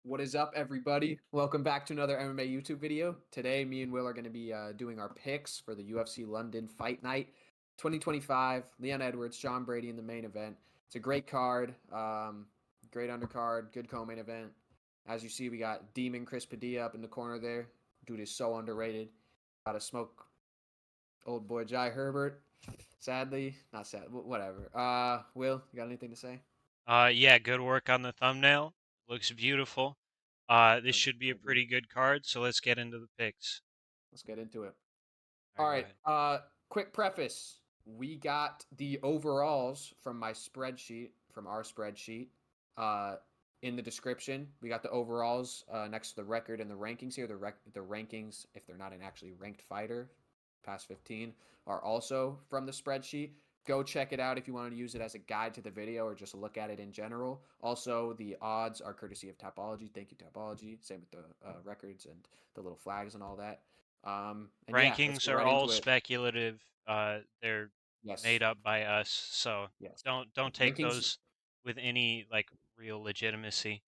What is up, everybody? Welcome back to another MMA YouTube video. Today, me and Will are going to be doing our picks for the UFC London Fight Night 2025. Leon Edwards, John Brady in the main event. It's a great card, great undercard, good co-main event. As you see, we got Demon Chris Padilla up in the corner there. Dude is so underrated. Got to smoke old boy Jai Herbert. Sadly, not sad, whatever. Will, you got anything to say? Yeah, good work on the thumbnail. Looks beautiful. This should be I a agree. pretty good card, so let's get into the picks. Let's get into it. All All right, go right. ahead. Quick preface. We got the overalls from my spreadsheet, from our spreadsheet. Uh, in the description, we got the overalls next to the record and the rankings here. The rankings, if they're not an actually ranked fighter, past 15, are also from the spreadsheet. Go check it out if you want to use it as a guide to the video or just look at it in general. Also, the odds are courtesy of Tapology. Thank you, Tapology. Same with the records and the little flags and all that. And yeah, let's Rankings get are right all into it. speculative. They're Yes, made up by us, so yes. don't take Rankings those with any like real legitimacy.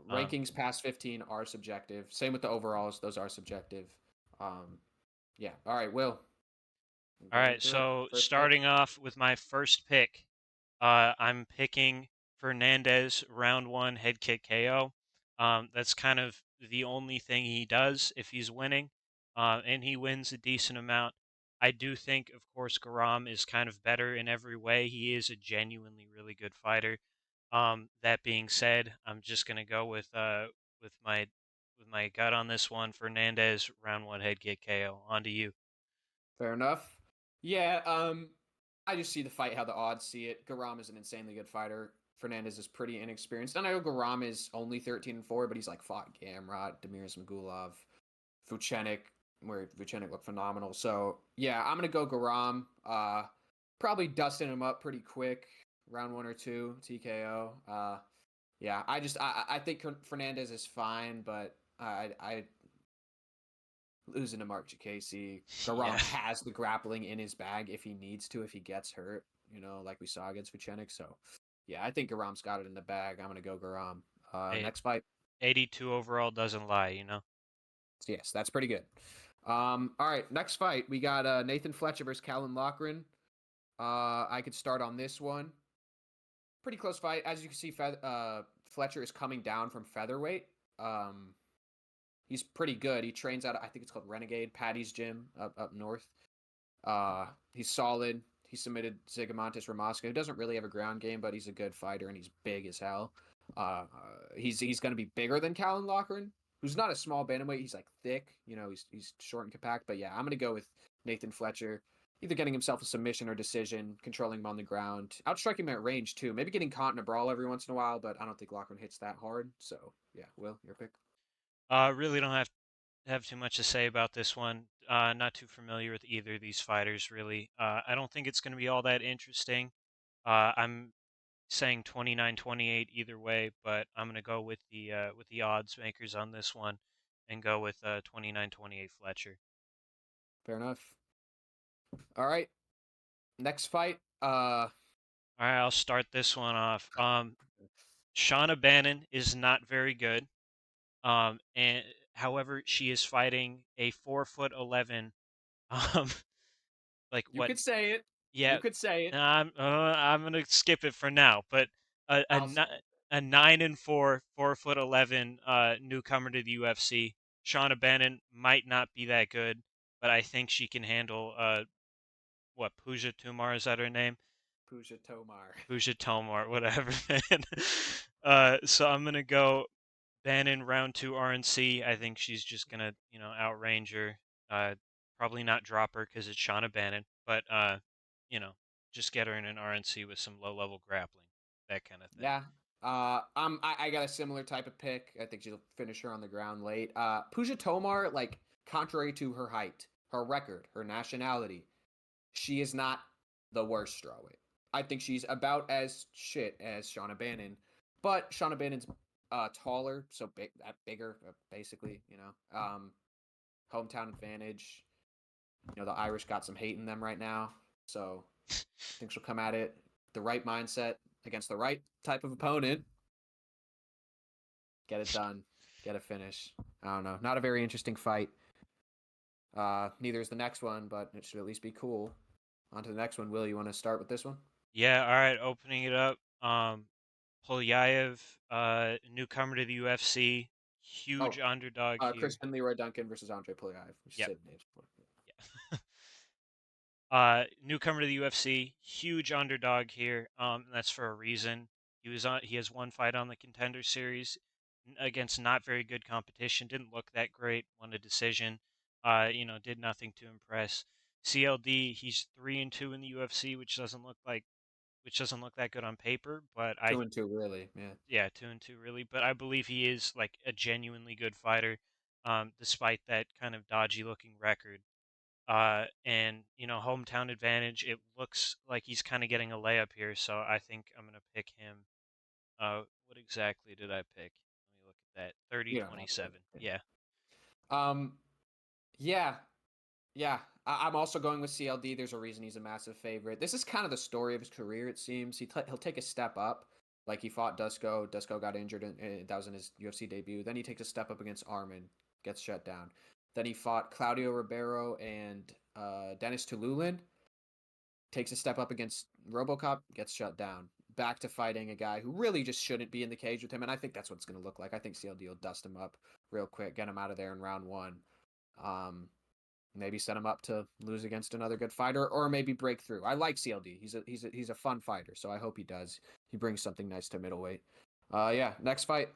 Um, rankings past 15 are subjective. Same with the overalls; those are subjective. Um, yeah. All right, Will. all Get right, into it. so First pick. starting off with my first pick, I'm picking Fernandez round one head kick KO. That's kind of the only thing he does if he's winning, and he wins a decent amount. I do think, of course, Garam is kind of better in every way. He is a genuinely really good fighter. That being said, I'm just gonna go with my gut on this one. Fernandez round one head kick KO. On to you. Fair enough. Yeah. I just see the fight how the odds see it. Garam is an insanely good fighter. Fernandez is pretty inexperienced. And I know Garam is only 13-4, but he's like fought Gamrot, Demir Smagulov, Vucenic, where Vucenic looked phenomenal. So yeah, I'm gonna go Garam. Probably dusting him up pretty quick, round one or two, TKO. Yeah, I think Fernandez is fine, but I losing to Mark Jacasey. Yeah. Garam has the grappling in his bag if he needs to, if he gets hurt. Like we saw against Vucenic. So yeah, I think Garam's got it in the bag. I'm gonna go Garam. Hey, Next fight. 82 overall doesn't lie. Yes, that's pretty good. All right, next fight we got Nathan Fletcher versus Callan Loughran. I could start on this one. Pretty close fight, as you can see. Fletcher is coming down from featherweight. Um, he's pretty good. He trains out of, I think it's called Renegade Patty's gym up north. He's solid. He submitted Zigomatis Ramasco, who doesn't really have a ground game, but he's a good fighter and he's big as hell. He's going to be bigger than Callan Loughran, who's not a small bantamweight. He's like thick, he's short and compact. But yeah, I'm going to go with Nathan Fletcher, either getting himself a submission or decision, controlling him on the ground, outstriking him at range too. Maybe getting caught in a brawl every once in a while, but I don't think Loughran hits that hard. So yeah, Will, your pick. Really don't have too much to say about this one. Not too familiar with either of these fighters, really. I don't think it's going to be all that interesting. I'm saying 29-28 either way, but I'm going to go with the odds makers on this one and go with 29-28 Fletcher. Fair enough. All right, next fight. All right, I'll start this one off. Shauna Bannon is not very good. And however, she is fighting a 4'11". Um, like You what? could say it. You Yeah, could say it. I'm gonna skip it for now. But a a, I'll ni- say it. a 9-4, 4'11" newcomer to the UFC. Shauna Bannon might not be that good, but I think she can handle what Pooja Tumar, is that her name? Pooja Tomar. Pooja Tomar, whatever. Man. So I'm gonna go Bannon round two RNC. I think she's just gonna outrange her. Uh, Probably not drop her because it's Shauna Bannon, but you know, just get her in an RNC with some low level grappling, that kind of thing. Yeah. I got a similar type of pick. I think she'll finish her on the ground late. Pooja Tomar, like, contrary to her height, her record, her nationality, she is not the worst strawweight. I think she's about as shit as Shauna Bannon, but Shauna Bannon's taller, so bigger, basically. Hometown advantage. The Irish got some hate in them right now, so I think she'll come at it the right mindset against the right type of opponent. Get it done. get a finish. I don't know. Not a very interesting fight. Neither is the next one, but it should at least be cool. On to the next one. Will, you want to start with this one? Yeah, all right, opening it up. Polyaev, newcomer to the UFC, huge Oh, underdog here. Crispin Leroy Duncan versus Andre Polyaev. We should Yep. say the names before. Yeah. Newcomer to the UFC, huge underdog here. And that's for a reason. He has one fight on the Contender Series against not very good competition. Didn't look that great. Won a decision. Did nothing to impress. CLD, he's 3-2 in the UFC, which doesn't look that good on paper, but I 2-2, really. Yeah. yeah, 2-2 really, but I believe he is like a genuinely good fighter, despite that kind of dodgy looking record. And hometown advantage. It looks like he's kind of getting a layup here, so I think I'm gonna pick him. What exactly did I pick? Let me look at that. You don't have to. 30-27. Yeah. Yeah. Um, yeah, yeah. I'm also going with CLD. There's a reason he's a massive favorite. This is kind of the story of his career, it seems. He'll take a step up. Like he fought Dusko. Dusko got injured, and that was in his UFC debut. Then he takes a step up against Armin, gets shut down. Then he fought Claudio Ribeiro and Dennis Tululin, takes a step up against RoboCop, gets shut down. Back to fighting a guy who really just shouldn't be in the cage with him, and I think that's what it's going to look like. I think CLD will dust him up real quick, get him out of there in round one. Um, maybe set him up to lose against another good fighter, or maybe break through. I like CLD. He's a fun fighter, so I hope he does. He brings something nice to middleweight. Yeah, next fight. Oh,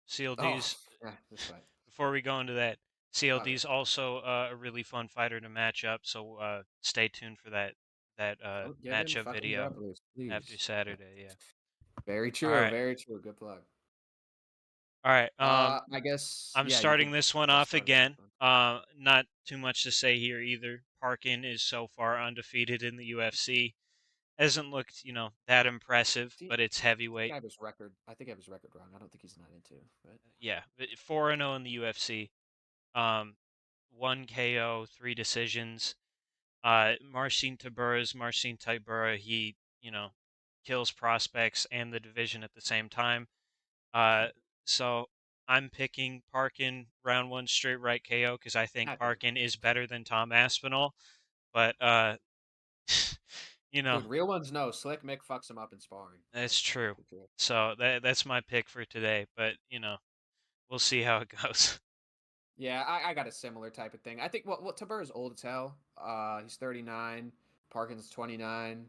CLD's. yeah, this fight. Before we go into that, Okay. CLD's also a really fun fighter to match up. So stay tuned for that Don't give him matchup fucking video grapplers, after please. Yeah. Saturday. Yeah. Very All true. right. Very true. Good plug. All right. I guess I'm yeah, you starting could this one yeah off start this again. one. Not too much to say here either. Parkin is so far undefeated in the UFC. Hasn't looked, that impressive, See, but it's I think I heavyweight. have his record. I think I have his record wrong. I don't think he's 9-2, but Yeah, 4-0 in the UFC. Um, one KO, three decisions. Marcin Tybura. He, kills prospects and the division at the same time. Uh, so I'm picking Parkin round one straight right KO because I think happy with Parkin that. is better than Tom Aspinall. But you know Dude, real ones know. Slick Mick fucks him up in sparring. that's true. For sure. So that's my pick for today. But we'll see how it goes. Yeah, I got a similar type of thing. I think well Tabur is old as hell. He's 39. Parkin's 29.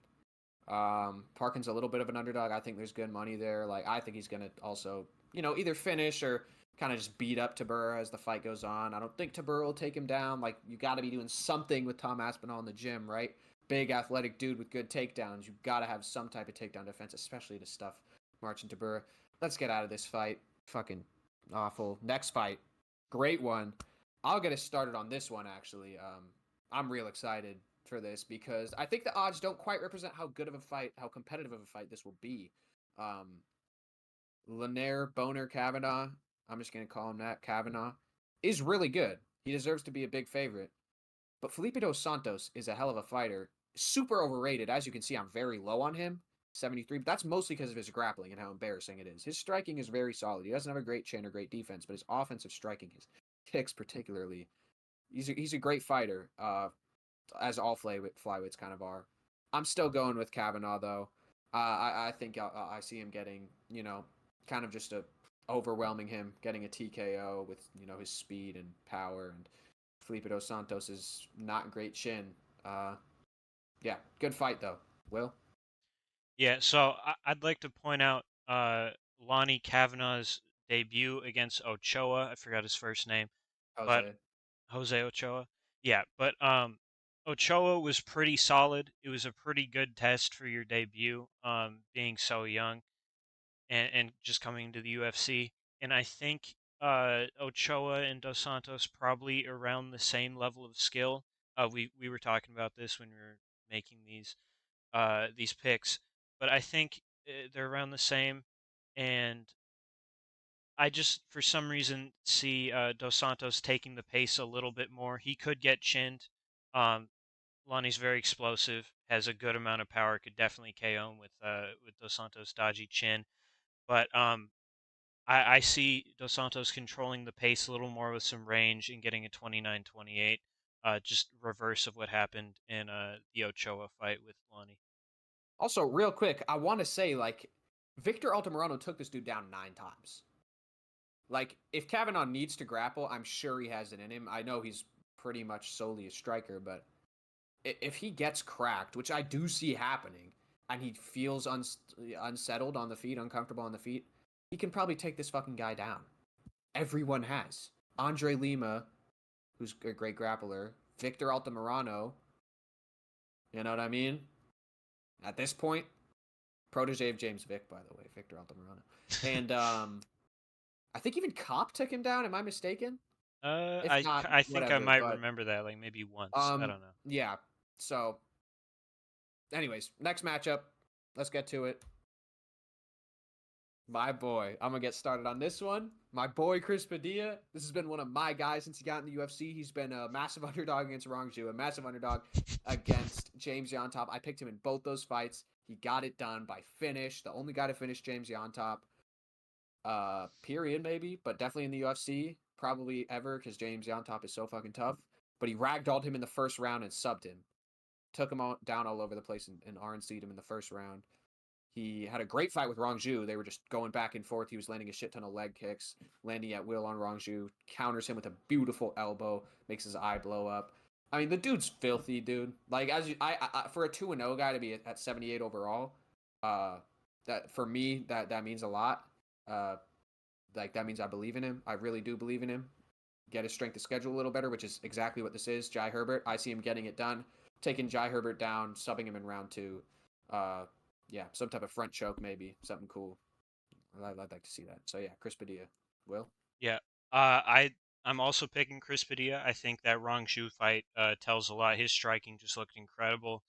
Parkin's a little bit of an underdog. I think there's good money there. Like I think he's gonna also, either finish or kind of just beat up Tabur as the fight goes on. I don't think Tabur will take him down. Like you got to be doing something with Tom Aspinall in the gym, right? Big athletic dude with good takedowns. You got to have some type of takedown defense, especially to stuff Marcin Tabur. Let's get out of this fight. Fucking awful. Next fight, great one. I'll get us started on this one actually. I'm real excited for this because I think the odds don't quite represent how good of a fight, how competitive of a fight this will be. Um, Lanier Boner Kavanaugh, I'm just going to call him that, Kavanaugh, is really good. He deserves to be a big favorite. But Felipe Dos Santos is a hell of a fighter. Super overrated. As you can see, I'm very low on him, 73. But that's mostly because of his grappling and how embarrassing it is. His striking is very solid. He doesn't have a great chin or great defense, but his offensive striking, his kicks particularly, he's a great fighter. As all flyweights kind of are. I'm still going with Kavanaugh though. I think I see him getting kind of just overwhelming him, getting a TKO with his speed and power. And Felipe Dos Santos is not great chin. Uh, yeah, good fight though. Will Yeah. So I'd like to point out Lonnie Kavanaugh's debut against Ochoa. I forgot his first name, but Jose? Jose Ochoa. Yeah, but Ochoa was pretty solid. It was a pretty good test for your debut, being so young and just coming into the UFC. And I think Ochoa and Dos Santos probably around the same level of skill. We were talking about this when we were making these picks, but I think they're around the same. And I just, for some reason, see Dos Santos taking the pace a little bit more. He could get chinned. Um, Lonnie's very explosive, has a good amount of power, could definitely KO him with Dos Santos' dodgy chin. But I see Dos Santos controlling the pace a little more with some range and getting a 29-28. Just reverse of what happened in the Ochoa fight with Lonnie. Also, real quick, I want to say like Victor Altamirano took this dude down 9 times. Like, if Kavanaugh needs to grapple, I'm sure he has it in him. I know he's pretty much solely a striker, but if he gets cracked, which I do see happening, and he feels unsettled on the feet, uncomfortable on the feet, he can probably take this fucking guy down. Everyone has. Andre Lima, who's a great grappler, Victor Altamirano, you know what I mean? At this point, protege of James Vick, by the way, Victor Altamirano. And I think even Cop took him down. Am I mistaken? If not, I think I whatever. might But remember that like maybe once. I don't know. yeah. So, anyways, next matchup. Let's get to it. My boy, I'm gonna get started on this one. My boy Chris Padilla. This has been one of my guys since he got in the UFC. He's been a massive underdog against Rongju, a massive underdog against James Yontop. I picked him in both those fights. He got it done by finish. The only guy to finish James Yontop. Period, maybe, but definitely in the UFC, probably ever, because James Yontop is so fucking tough. But he ragdolled him in the first round and subbed him. Took him down all over the place and RNC'd him in the first round. He had a great fight with Rongju. They were just going back and forth. He was landing a shit ton of leg kicks, landing at will on Rongju, counters him with a beautiful elbow, makes his eye blow up. I mean, the dude's filthy, dude. Like, as you, I for a 2-0 guy to be at 78 overall, that for me that means a lot. Uh, like that means I believe in him. I really do believe in him. Get his strength of schedule a little better, which is exactly what this is. Jai Herbert, I see him getting it done, taking Jai Herbert down, subbing him in round 2. Yeah, some type of front choke maybe, something cool. I'd like to see that. So yeah, Chris Padilla. Will? Yeah. I'm also picking Chris Padilla. I think that Rong Zhu fight tells a lot. His striking just looked incredible.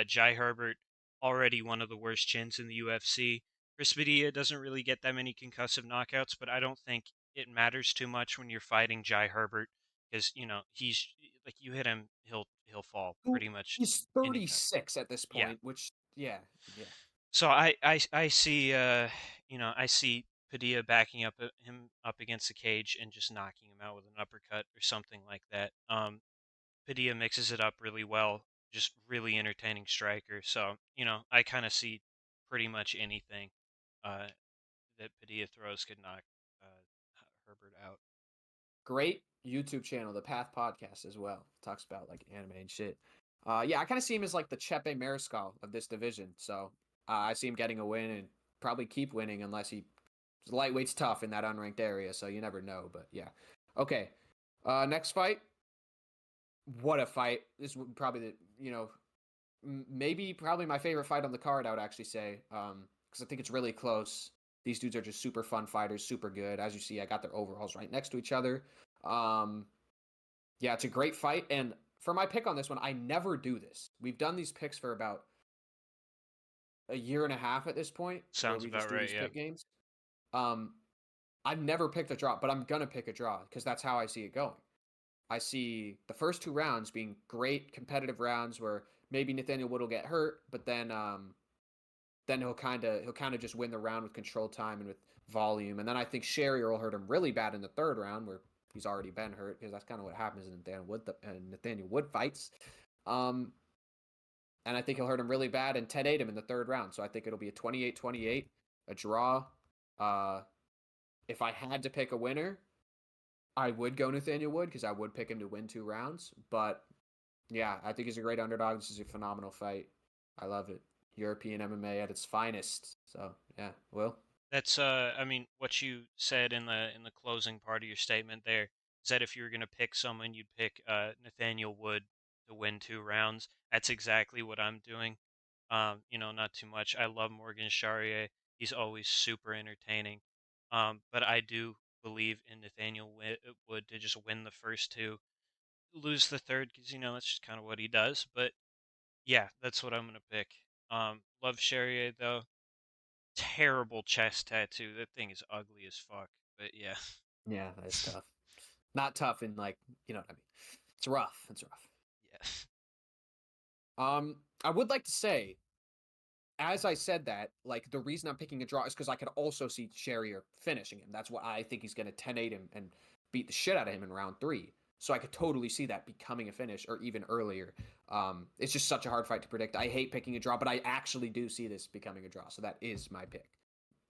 Jai Herbert, already one of the worst chins in the UFC. Chris Padilla doesn't really get that many concussive knockouts, but I don't think it matters too much when you're fighting Jai Herbert because he's like you hit him, he'll fall pretty much He's anytime. 36 at this Yeah. point, which yeah, yeah. So I see I see Padilla backing up him up against the cage and just knocking him out with an uppercut or something like that. Padilla mixes it up really well, just really entertaining striker. So I kind of see pretty much anything uh, that Padilla throws could knock Herbert out. Great YouTube channel, the Path Podcast as well. Talks about like anime and shit. Yeah, I kind of see him as like the Chepe Mariscal of this division. So I see him getting a win and probably keep winning unless he lightweight's tough in that unranked area. So you never know. But yeah, okay. Next fight. What a fight! This would probably the maybe probably my favorite fight on the card. I would actually say because I think it's really close. These dudes are just super fun fighters, super good. As you see, I got their overalls right next to each other. Um, yeah, it's a great fight. And for my pick on this one, I never do this. We've done these picks for about a year and a half at this point, where Sounds we just about do right. these Yeah. pick games. Um, I've never picked a draw, but I'm gonna pick a draw because that's how I see it going. I see the first 2 rounds being great competitive rounds where maybe Nathaniel Wood will get hurt, but then he'll kind of just win the round with control time and with volume. And then I think Sherry will hurt him really bad in the third round where he's already been hurt because that's kind of what happens in Nathaniel Wood fights. Um, and I think he'll hurt him really bad and 10-8 him in the third round. So I think it'll be a 28-28, a draw. Uh, if I had to pick a winner, I would go Nathaniel Wood because I would pick him to win 2 rounds. But yeah, I think he's a great underdog. This is a phenomenal fight. I love it. European MMA at its finest. So yeah, Will. That's I mean what you said in the closing part of your statement there is that if you were going to pick someone you'd pick Nathaniel Wood to win 2 rounds. That's exactly what I'm doing. Not too much. I love Morgan Charrier. He's always super entertaining. But I do believe in Nathaniel Wood to just win the first 2, lose the third cuz that's just kind of what he does, but yeah, that's what I'm going to pick. Love Charrier though, terrible chest tattoo. That thing is ugly as fuck. But yeah. Yeah, that's tough. Not tough in like, you know what I mean. It's rough. It's rough. Yeah. I would like to say as I said that, like, the reason I'm picking a draw is because I could also see Sherrier finishing him. That's why I think he's gonna 10-8 him and beat the shit out of him in round 3. So I could totally see that becoming a finish or even earlier. It's just such a hard fight to predict. I hate picking a draw, but I actually do see this becoming a draw. So that is my pick.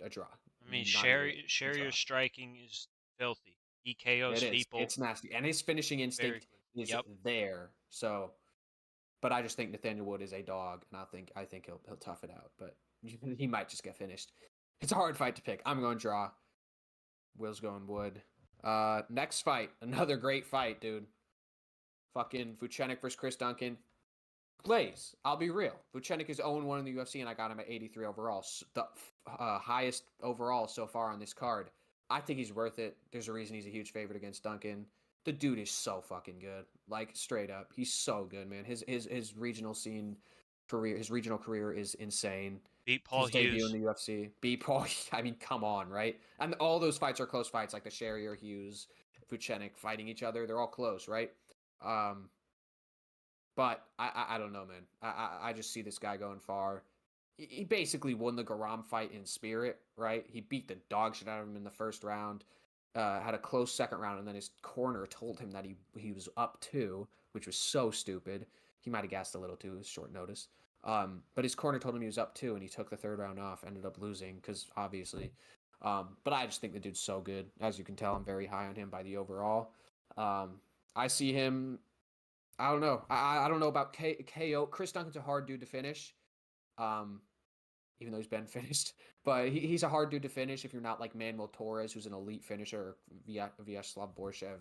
A draw. I mean, Not even a draw. Sherrier's striking is filthy. He KOs It is. people It's nasty. And his finishing very instinct quick. is Yep. there. So but I just think Nathaniel Wood is a dog, and I think he'll tough it out. But he might just get finished. It's a hard fight to pick. I'm going draw. Will's going Wood. Next fight, another great fight, dude. Fucking Vucenic versus Chris Duncan. Glaze. I'll be real. Vucenic is 0-1 in the UFC, and I got him at 83 overall. The highest overall so far on this card. I think he's worth it. There's a reason he's a huge favorite against Duncan. The dude is so fucking good. Like, straight up. He's so good, man. His regional scene career, his regional career is insane. Beat Paul His debut in Hughes. the UFC. Beat Paul. I mean, come on, right? And all those fights are close fights, like the Sherrier Hughes, Vucenic fighting each other. They're all close, right? Um, but I don't know, man. I just see this guy going far. He basically won the Garam fight in spirit, right? He beat the dog shit out of him in the first round. Had a close second round, and then his corner told him that he was up 2, which was so stupid. He might have gassed a little too. It was short notice. But his corner told him he was up 2, and he took the third round off. Ended up losing because obviously. But I just think the dude's so good. As you can tell, I'm very high on him by the overall. I see him. I don't know. I don't know about KO. Chris Duncan's a hard dude to finish. Um, even though he's been finished. But he's a hard dude to finish if you're not like Manuel Torres, who's an elite finisher, or Vyacheslav Borshev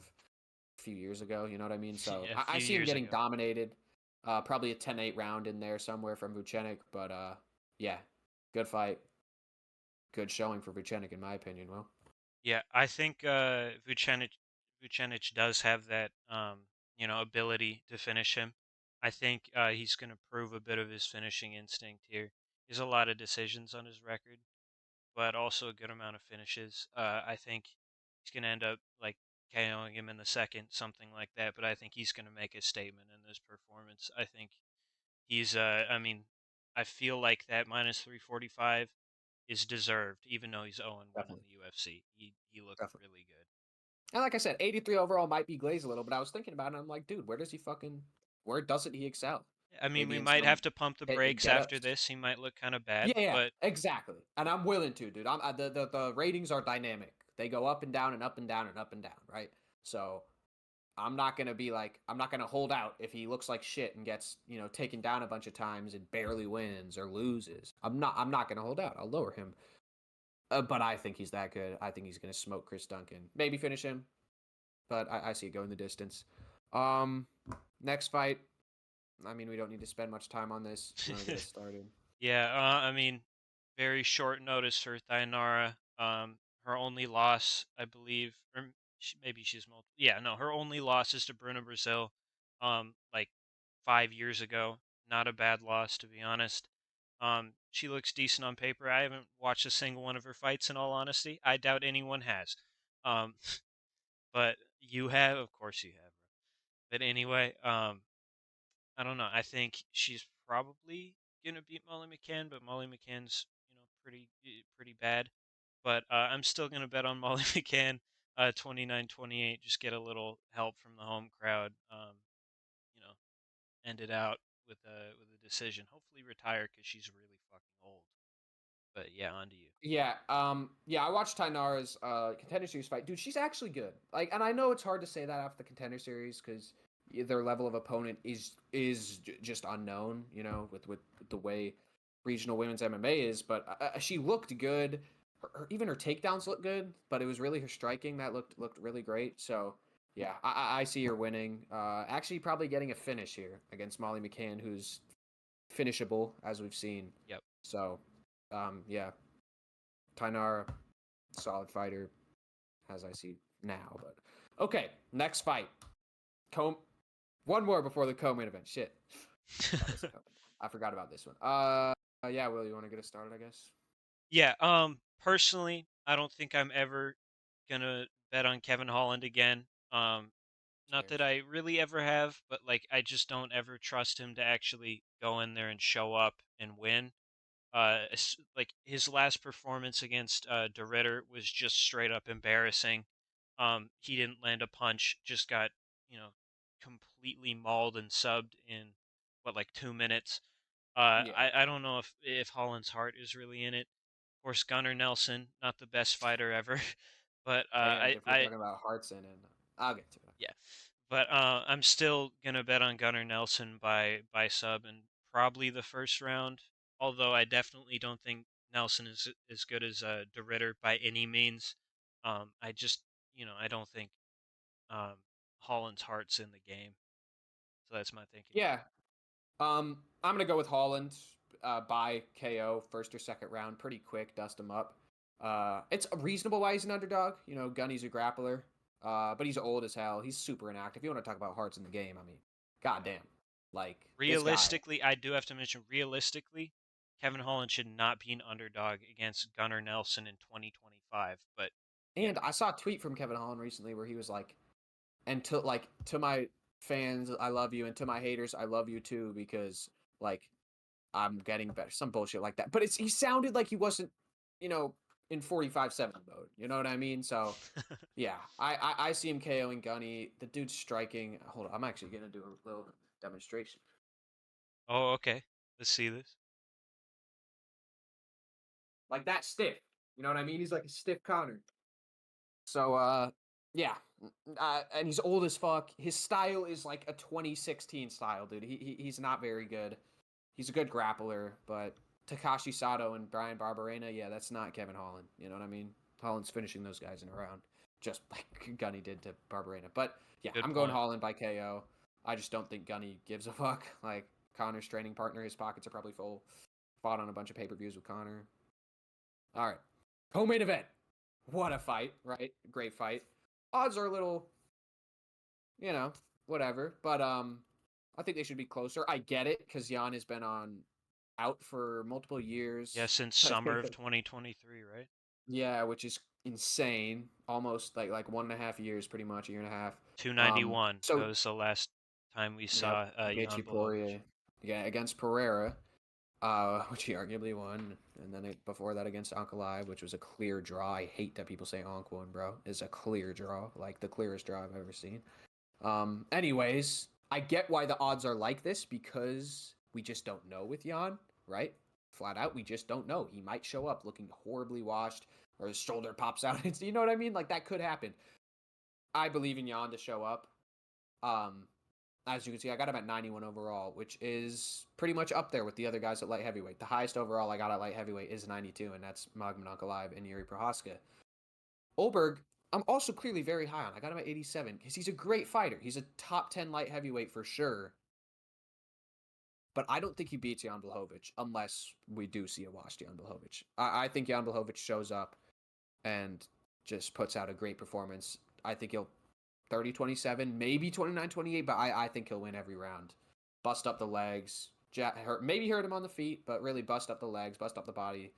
a few years ago. You know what I mean? So A I few see him years getting ago. dominated. Probably a 10-8 round in there somewhere from Vucenic. But yeah, good fight. Good showing for Vucenic, in my opinion. Well, Yeah, I think Vucenic does have that ability to finish him. I think he's going to prove a bit of his finishing instinct here. There's a lot of decisions on his record, but also a good amount of finishes. I think he's going to end up like KOing him in the second, something like that. But I think he's going to make a statement in this performance. I think he's. I mean, I feel like that minus 345 is deserved, even though he's 0-1 in definitely, the UFC. He looked definitely. really good. And like I said, 83 overall might be glazed a little, but I was thinking about it. And I'm like, dude, where doesn't he excel? I mean, Maybe we in might have some to pump the brakes get after ups. this. He might look kind of bad, Yeah, yeah, but exactly. And I'm willing to, dude. The ratings are dynamic. They go up and down and up and down and up and down, right? So I'm not gonna hold out if he looks like shit and gets taken down a bunch of times and barely wins or loses. I'm not gonna hold out. I'll lower him. But I think he's that good. I think he's gonna smoke Chris Duncan. Maybe finish him, but I see it going the distance. Um, Next fight. I mean, we don't need to spend much time on this. You want to get us started? yeah, I mean, very short notice for Thainara. Her only loss, I believe, or maybe she's multiple. Yeah, no, her only loss is to Bruna Brazil, like 5 years ago. Not a bad loss, to be honest. She looks decent on paper. I haven't watched a single one of her fights, in all honesty. I doubt anyone has. Um, but you have, of course, you have. But anyway, I don't know. I think she's probably gonna beat Molly McCann, but Molly McCann's pretty bad. But I'm still gonna bet on Molly McCann, 29-28. Just get a little help from the home crowd. You know, end it out with a decision. Hopefully retire because she's really fucking old. But yeah, on to you. Yeah, I watched Tainara's contender series fight. Dude, she's actually good. Like, and I know it's hard to say that after the contender series because their level of opponent is just unknown, with the way regional women's MMA is. But she looked good. Even her takedowns looked good, but it was really her striking that looked really great. So yeah, I see her winning. Actually, probably getting a finish here against Molly McCann, who's finishable as we've seen. Yep. So, yeah, Tainara, solid fighter, as I see now. But okay, next fight. Com- One more before the co-main event. Shit, I forgot about this one. Yeah, Will, you want to get us started? I guess. Yeah. Personally, I don't think I'm ever gonna bet on Kevin Holland again. Not Fair. that I really ever have, but like I just don't ever trust him to actually go in there and show up and win. like his last performance against De Ritter was just straight up embarrassing. He didn't land a punch, just got you know completely mauled and subbed in what like 2 minutes. Yeah. I don't know if Holland's heart is really in it. Of course, Gunnar Nelson, not the best fighter ever, but And if we're talking about Hartson, and I'll get to it. yeah, but I'm still gonna bet on Gunnar Nelson by sub and probably the first round. Although I definitely don't think Nelson is as good as De Ritter by any means. I just I don't think um, Holland's heart's in the game, so that's my thinking. Yeah. I'm gonna go with Holland by KO first or second round, pretty quick, dust him up. It's reasonable why he's an underdog. You know, Gunny's a grappler, but he's old as hell. He's super inactive. You want to talk about hearts in the game? I mean, goddamn, like this guy. Realistically, I do have to mention realistically, Kevin Holland should not be an underdog against Gunnar Nelson in 2025. But yeah, And I saw a tweet from Kevin Holland recently where he was like, "And to my fans, I love you, and to my haters, I love you too, because like I'm getting better." Some bullshit like that. But he sounded like he wasn't, you know, in 45-7 mode. You know what I mean? So yeah, I see him KOing Gunny. The dude's striking. Hold on, I'm actually gonna do a little demonstration. oh okay, let's see this. Like that stiff. You know what I mean? He's like a stiff Connor. So yeah. And he's old as fuck. His style is like a 2016 style, dude. He's not very good. He's a good grappler, but Takashi Sato and Brian Barberena, yeah, that's not Kevin Holland. You know what I mean? Holland's finishing those guys in a round, just like Gunny did to Barberena. But yeah, Good I'm going point. Holland by KO. I just don't think Gunny gives a fuck. Like Connor's training partner, his pockets are probably full. Fought on a bunch of pay-per-views with Connor. All right, co-main event. What a fight, right? Great fight. Odds are a little, you know, whatever. But I think they should be closer. I get it because Jan has been on out for multiple Yeah, years. since I summer think of that 2023, right? yeah, which is insane. Almost like 1.5 years, pretty much a year and a half. 291. That So was the last time we yep, saw Jan Gaethje Blachowicz. Poirier, yeah, against Pereira, which he arguably won, and then before that against Ankalaev, which was a clear draw. I hate that people say Ank won, bro. It's a clear draw, like the clearest draw I've ever seen. Anyways, I get why the odds are like this because we just don't know with Jan, right? Flat out, we just don't know. He might show up looking horribly washed, or his shoulder pops out. You know what I mean? Like that could happen. I believe in Jan to show up. Um, as you can see, I got him at 91 overall, which is pretty much up there with the other guys at light heavyweight. The highest overall I got at light heavyweight is 92, and that's Magomed Ankalaev and Yuri Prohaska. Olberg, I'm also clearly very high on. I got him at 87 because he's a great fighter. He's a top 10 light heavyweight for sure. But I don't think he beats Jan Blachowicz unless we do see a washed Jan Blachowicz. I think Jan Blachowicz shows up and just puts out a great performance. I think he'll 30-27, maybe 29-28, but I think he'll win every round. Bust up the legs, maybe hurt him on the feet, but really bust up the legs, bust up the body,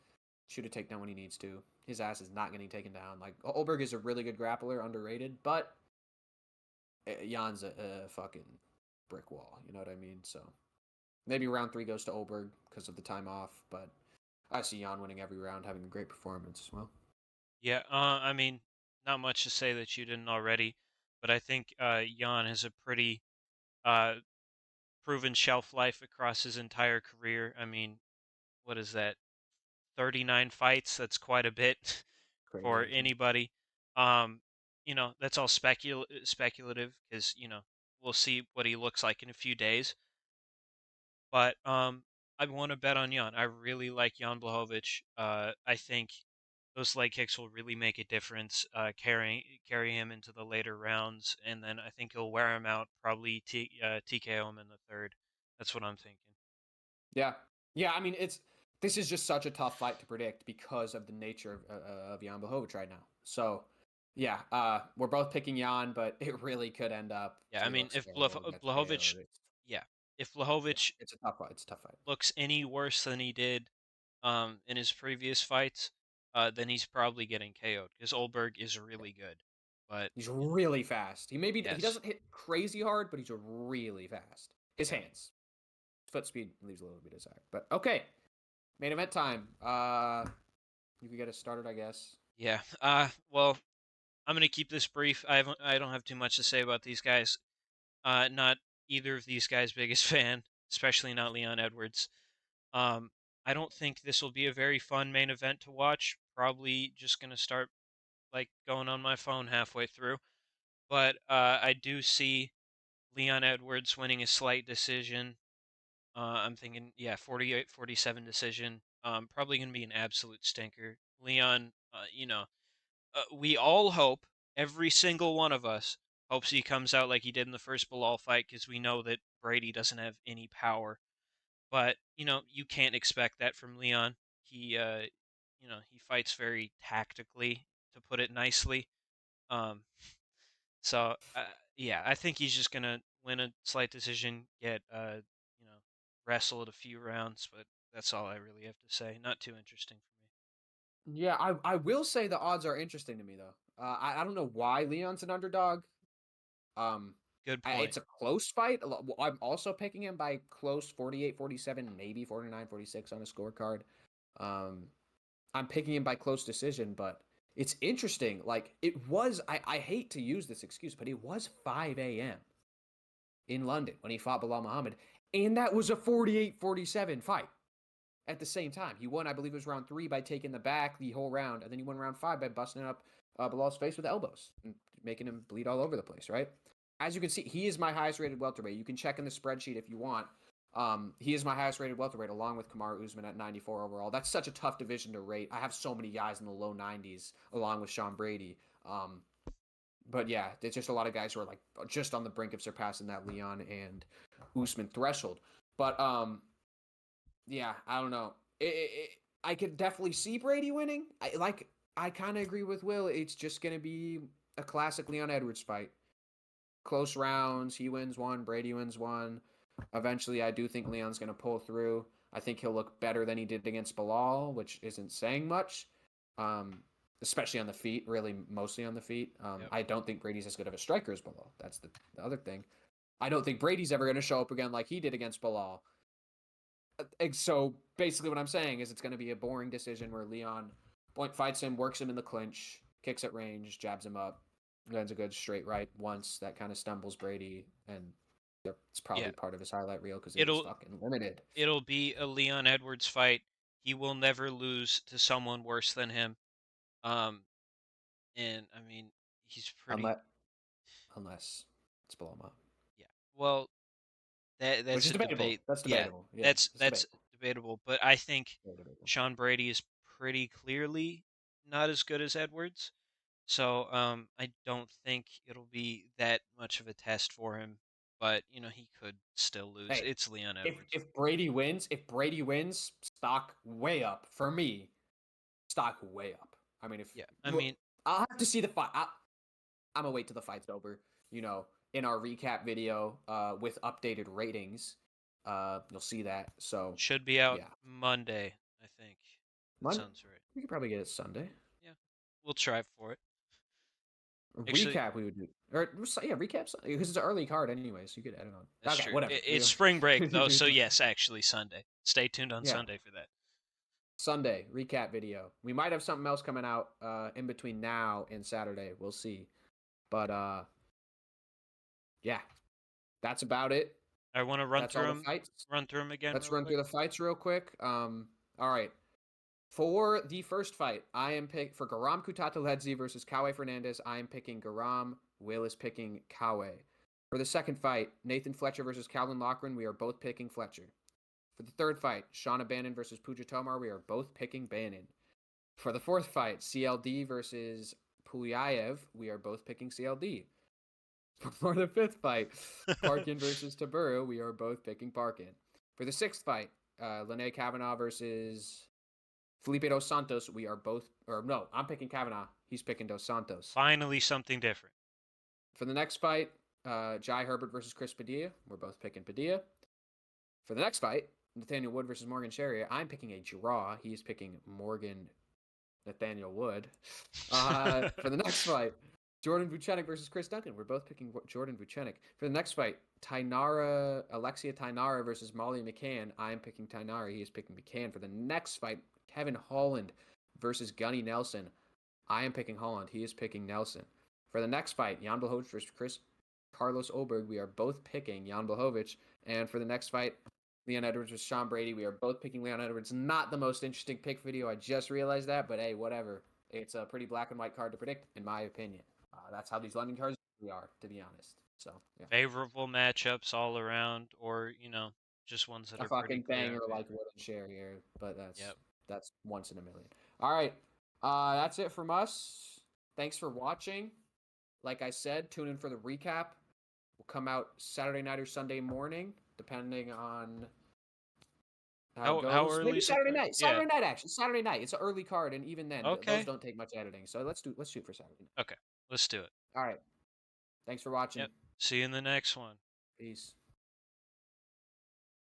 shoot a takedown when he needs to. His ass is not getting taken down. Like Olberg is a really good grappler, underrated, but Jan's a fucking brick wall. You know what I mean? So maybe round 3 goes to Olberg because of the time off, but I see Jan winning every round, having a great performance. Well, Yeah, I mean, not much to say that you didn't already, but I think Jan has a pretty uh, proven shelf life across his entire career. I mean, what is that? 39 fights. That's quite a bit for crazy. anybody. That's all speculative because we'll see what he looks like in a few days. But I want to bet on Jan. I really like Jan Blachowicz. I think those leg kicks will really make a difference, carry him into the later rounds, and then I think he'll wear him out, probably TKO him in the third. That's what I'm thinking. Yeah, yeah. I mean, this is just such a tough fight to predict because of the nature of Jan Blachowicz right now. So, yeah, we're both picking Jan, but it really could end up Yeah, I he mean, looks if terrible and gets Blachowicz, KO'd. yeah, if Yeah, Blachowicz it's a tough fight. It's a tough fight. looks any worse than he did in his previous fights, then he's probably getting KO'd because Olberg is Yeah. really good. But He's really fast. He yes, doesn't hit crazy hard, but he's really fast. His yeah, hands, foot speed leaves a little bit of desire. But okay, Main event time. You can get us started, I guess. Yeah. Well, I'm gonna keep this brief. I don't have too much to say about these guys. Not either of these guys' biggest fan, especially not Leon Edwards. Um, I don't think this will be a very fun main event to watch. Probably just gonna start like going on my phone halfway through. But I do see Leon Edwards winning a slight decision. I'm thinking, yeah, 48-47 decision. Probably going to be an absolute stinker. Leon, we all hope, every single one of us hopes he comes out like he did in the first Bilal fight because we know that Brady doesn't have any power. But, you can't expect that from Leon. He fights very tactically, to put it nicely. Um, so, yeah, I think he's just gonna win a slight decision, get wrestled a few rounds, but that's all I really have to say. Not too interesting for me. Yeah, I will say the odds are interesting to me though. I don't know why Leon's an underdog. Um, Good point. it's a close fight. I'm also picking him by close 48-47, maybe 49-46 on a scorecard. Um, I'm picking him by close decision, but it's interesting. Like it was, I hate to use this excuse, but it was 5 a.m. in London when he fought Bilal Muhammad, and that was a 48-47 fight. At the same time, he won, I believe it was round 3 by taking the back the whole round, and then he won round 5 by busting up Bilal's face with elbows and making him bleed all over the place, right? As you can see, he is my highest rated welterweight. You can check in the spreadsheet if you want. He is my highest rated welterweight, along with Kamaru Usman at 94 overall. That's such a tough division to rate. I have so many guys in the low 90s, along with Sean Brady. But yeah, there's just a lot of guys who are like just on the brink of surpassing that Leon and Usman threshold. But yeah, I don't know. I could definitely see Brady winning. I kind of agree with Will. It's just gonna be a classic Leon Edwards fight. Close rounds. He wins one. Brady wins one. Eventually, I do think Leon's gonna pull through. I think he'll look better than he did against Bilal, which isn't saying much. Um, Especially on the feet, really mostly on the feet. Yep. I don't think Brady's as good of a striker as Bilal. That's the other thing. I don't think Brady's ever going to show up again like he did against Bilal. So basically, what I'm saying is it's going to be a boring decision where Leon point fights him, works him in the clinch, kicks at range, jabs him up, lands a good straight right once that kind of stumbles Brady, and it's probably Yeah. part of his highlight reel because it was It'll fucking limited. it'll be a Leon Edwards fight. He will never lose to someone worse than him. Um, and I mean, he's pretty. Unless it's Paloma, Yeah. Well, which that's is a debatable. debate. That's Yeah, debatable. Yeah, that's it's that's debatable. debatable. But I think Very debatable. Sean Brady is pretty clearly not as good as Edwards. So I don't think it'll be that much of a test for him. But he could still lose. Hey, It's Leon if Edwards. if Brady wins, stock way up for me. Stock way up. I mean, if Yeah, I mean, I'll have to see the fight. I'm gonna wait till the fight's over. In our recap video, with updated ratings, you'll see that. So, should be out yeah, Monday. I think that Monday. sounds right. We could probably get it Sunday. Yeah, we'll try for it. Actually, Recap we would do, or yeah, recap because it's an early card anyway, so you could edit on. that's Okay, true. whatever. It's spring break though, so yes, actually Sunday. Stay tuned on Yeah, Sunday for that. Sunday recap video. We might have something else coming out in between now and Saturday. We'll see. But yeah, that's about it. I want to run That's all through the them. fights. Run through them again, Let's real run quick. through the fights real quick. All right. For the first fight, I am pick for Garam Kutateledze versus Kawe Fernandez. I am picking Garam. Will is picking Kawe. For the second fight, Nathan Fletcher versus Calvin Loughran. We are both picking Fletcher. For the third fight, Shauna Bannon versus Pooja Tomar. We are both picking Bannon. For the fourth fight, CLD versus Puyaev. We are both picking CLD. For the fifth fight, Parkin versus Taburu, we are both picking Parkin. For the sixth fight, Lene Kavanaugh versus Felipe Dos Santos, we are both, or no, I'm picking Kavanaugh. He's picking Dos Santos. Finally, something different. For the next fight, Jai Herbert versus Chris Padilla, we're both picking Padilla. For the next fight, Nathaniel Wood versus Morgan Sherrier, I'm picking a draw. He's picking Morgan Nathaniel Wood. For the next fight, Jordan Vucenic versus Chris Duncan. We're both picking Jordan Vucenic. For the next fight, Alexia Tainara versus Molly McCann. I am picking Tainara. He is picking McCann. For the next fight, Kevin Holland versus Gunny Nelson. I am picking Holland. He is picking Nelson. For the next fight, Jan Blachowicz versus Carlos Oberg. We are both picking Jan Blachowicz. And for the next fight, Leon Edwards versus Sean Brady. We are both picking Leon Edwards. Not the most interesting pick video. I just realized that, but hey, whatever. It's a pretty black and white card to predict, in my opinion. That's how these London cards really are, to be honest. So, yeah. Favorable matchups all around, or just ones that A are pretty fucking clear in banger like favor. Wood and Share here, but Yep. that's once in a million. All right. That's it from us. Thanks for watching. Like I said, tune in for the recap. Will come out Saturday night or Sunday morning, depending on how it How goes. early? Maybe Saturday night. Yeah. Saturday night, actually. Saturday night. It's an early card, and even then, Okay. those don't take much editing. So let's shoot for Saturday night. Okay. Let's do it. All right. Thanks for watching. Yep. See you in the next one. Peace.